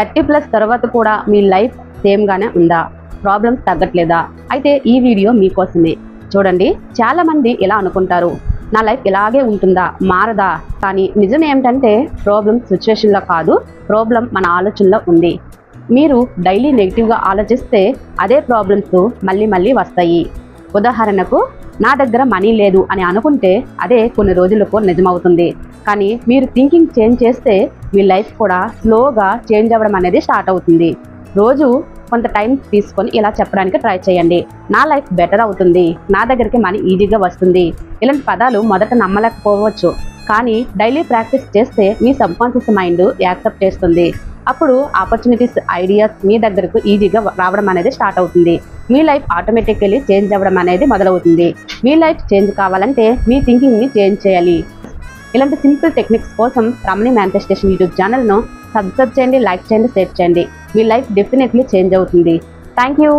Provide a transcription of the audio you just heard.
30+ తర్వాత కూడా మీ లైఫ్ సేమ్గానే ఉందా? ప్రాబ్లమ్స్ తగ్గట్లేదా? అయితే ఈ వీడియో మీకోసమే. చూడండి, చాలామంది ఇలా అనుకుంటారు, నా లైఫ్ ఇలాగే ఉంటుందా, మారదా? కానీ నిజం ఏమిటంటే ప్రాబ్లం సిచ్యువేషన్లో కాదు, ప్రాబ్లం మన ఆలోచనలో ఉంది. మీరు డైలీ నెగిటివ్గా ఆలోచిస్తే అదే ప్రాబ్లమ్స్ మళ్ళీ మళ్ళీ వస్తాయి. ఉదాహరణకు, నా దగ్గర మనీ లేదు అని అనుకుంటే అదే కొన్ని రోజులకు నిజమవుతుంది. కానీ మీరు థింకింగ్ చేంజ్ చేస్తే మీ లైఫ్ కూడా స్లోగా చేంజ్ అవ్వడం అనేది స్టార్ట్ అవుతుంది. రోజు కొంత టైం తీసుకొని ఇలా చెప్పడానికి ట్రై చేయండి. నా లైఫ్ బెటర్ అవుతుంది, నా దగ్గరికి మనీ ఈజీగా వస్తుంది. ఇలాంటి పదాలు మొదట నమ్మలేకపోవచ్చు, కానీ డైలీ ప్రాక్టీస్ చేస్తే మీ సబ్కాన్షియస్ మైండ్ యాక్సెప్ట్ చేస్తుంది. అప్పుడు ఆపర్చునిటీస్, ఐడియాస్ మీ దగ్గరకు ఈజీగా రావడం అనేది స్టార్ట్ అవుతుంది. మీ లైఫ్ ఆటోమేటికల్లీ చేంజ్ అవ్వడం అనేది మొదలవుతుంది. మీ లైఫ్ చేంజ్ కావాలంటే మీ థింకింగ్ని చేంజ్ చేయాలి. ఇలాంటి సింపుల్ టెక్నిక్స్ కోసం రమణి మేనిఫెస్టేషన్ యూట్యూబ్ ఛానల్ను సబ్స్క్రైబ్ చేయండి, లైక్ చేయండి, షేర్ చేయండి. మీ లైఫ్ డెఫినెట్లీ చేంజ్ అవుతుంది. Thank you.